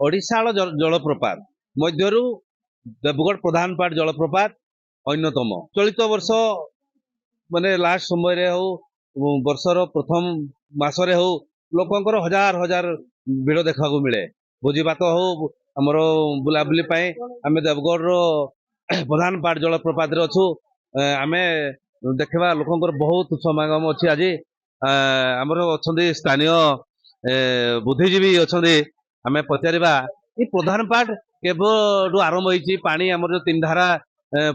ओडिशार जलप्रपात मध्यरु देवगढ़ प्रधान पाट जलप्रपात अन्यतम। चलित वर्ष माने लास्ट समय हो वर्षर प्रथम मासरे हो लोकंकर हजार हजार भिड़ देखा मिले। भोजी भात हो आमर बुलाबुली आम देवगढ़ प्रधान पाट जलप्रपात अच्छु आम देखा लोकंर बहुत समागम अच्छी आज आमर अच्छा स्थानीय बुद्धिजीवी अच्छा आम पचारा ये प्रधान पाट केवल आरंभ होती पानी आमर जो तीन धारा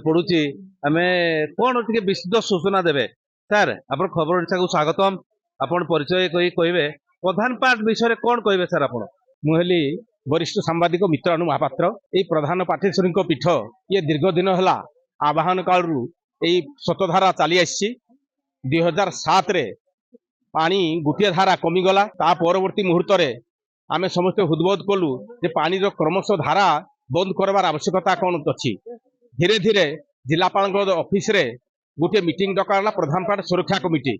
पड़ुची आम कौन टे विस्तृत सूचना देवे सर आप खबर ओडिशा को स्वागतम। आपण परिचय कहे प्रधान पाट विषय कौन कहे सर आप मुहली वरिष्ठ सांबादिक मित्र अनु महापात्र ये प्रधान पाठेश्वरी पीठ ये दीर्घ दिन है आवाहन काल सतधारा चली आसी 2007 रे पानी गोटे धारा कमिगला ता परवर्ती मुहूर्त आम समस्त उद्बोध कलु जे पानी क्रमश धारा बंद करवार आवश्यकता कौन अच्छी। धीरे धीरे जिलापाल ऑफिस रे गोटे मीटिंग डकाला प्रधान पाट सुरक्षा कमिटी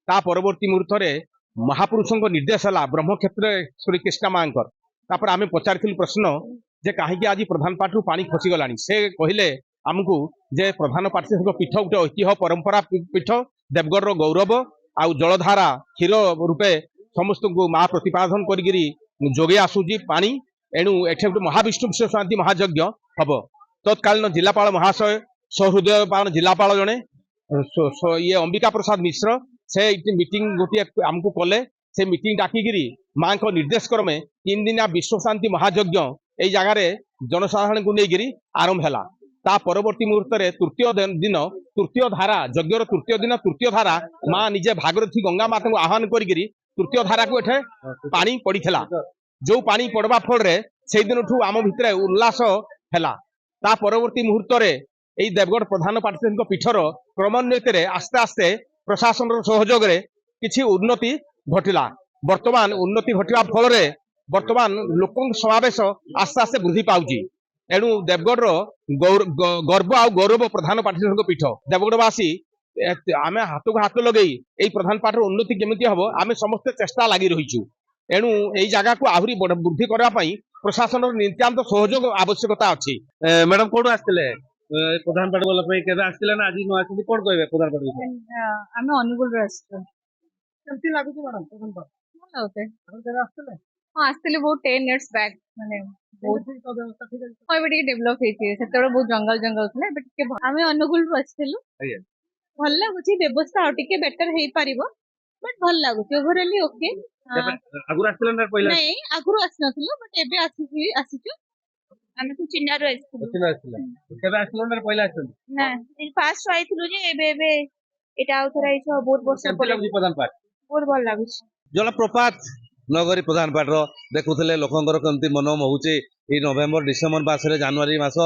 ता परवर्ती मुहूर्त महापुरुषों निर्देश है ब्रह्मक्षेत्र कृष्णा मांकर तापर आम पचारि प्रश्न जे कहीं आज प्रधान पाटू पानी खसीगला से कहले आमको जे प्रधान पाठेश्वरी पीठ गोटे ऐतिह्य परंपरा पीठ देवगढ़ गौरव आउ जलधारा क्षीर रूपे समस्त को माँ प्रतिपादन करी जोगे आसूची पानी एणु एठे गोटे महाविष्णु विश्व शांति महायज्ञ हम तत्कालीन जिलापाल महाशय सहृदय पालन जिलापाल जड़े ये अंबिका प्रसाद मिश्र से मीटिंग गोटे आमको कले से मीटिंग डाकिकी माँ को निर्देश क्रमे 3 दिनिया विश्व शांति महायज्ञ ये जगार जनसाधारण को लेकर आरंभ है। ता परवर्ती मुहूर्त तृतीय दिन तृतीय धारा यज्ञर तृतीय दिन तृतीय धारा माँ निजे भागरथी गंगा माता को आह्वान करी तृतीय धारा को एठे पानी पड़ीला जो पानी पड़वा फल से दिन आम भितर उल्लास है। ता परवर्ती मुहूर्त यही देवगढ़ प्रधान पाठेश्वरी पीठर क्रमान्वित आस्ते आस्ते प्रशासन सहयोग किसी उन्नति घटिला। वर्तमान उन्नति घटवा फल वर्तमान लोक समावेश आस्ते आस्ते वृद्धि पाउची एणु देवगढ़ गर्व आ गौरव प्रधान पाठेश्वरी पीठ देवगढ़वासी आम हाथ को हाथ लगे यही प्रधान पाठर उन्नति केमिति हम आम समस्त चेष्टा लगी रहीचु। एणु यही जगह को आहरी वृद्धि करने प्रशासन नितांत सहयोग आवश्यकता अच्छी। मैडम कौन आसते प्रधान पाट गला के आसते ना आज न आस कौन कहे प्रधान पाट आम अनुगुल केमती लागुची मैडम प्रधान पाट भल होते आसते हाँ आसते बहुत 10 years बैक माने बहुत डेभलप होती बहुत जंगल जंगल थे आम अनुगुल आसलु भल लगुच व्यवस्था टे बेटर हो पार बट भल लगुच ओभरअली ओके आगुर आसते ना पहले नहीं आगुर आसी नथिलु बट एबे आसीचु आमे तो चिन्नारो आसीलु पहले आसते ना फास्ट आइथिलु जे एबे एबे एटा आउथरा आइछ बहुत वर्ष पहिले प्रधान पाट बहुत भल लागुच। जलप्रपात नगरी प्रधान पाट देखुले लोकंर कमती मन मोहुचे ये नवेम्बर डिसेम्बर मास जानुरी मास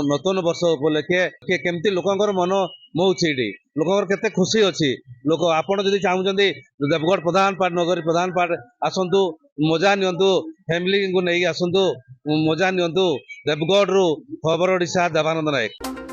नतून वर्ष उपलक्षे केमती लोकंर मन मोहुचे लोकंर केते खुशी अच्छी लोक आपण जदि चाहते देवगढ़ प्रधान पाट नगरी प्रधान पाट आसतु मजा नियंतु फैमिली को नहीं आसतु मजा नियंतु देवगढ़ रु खबर ओडिशा देवानंद नायक।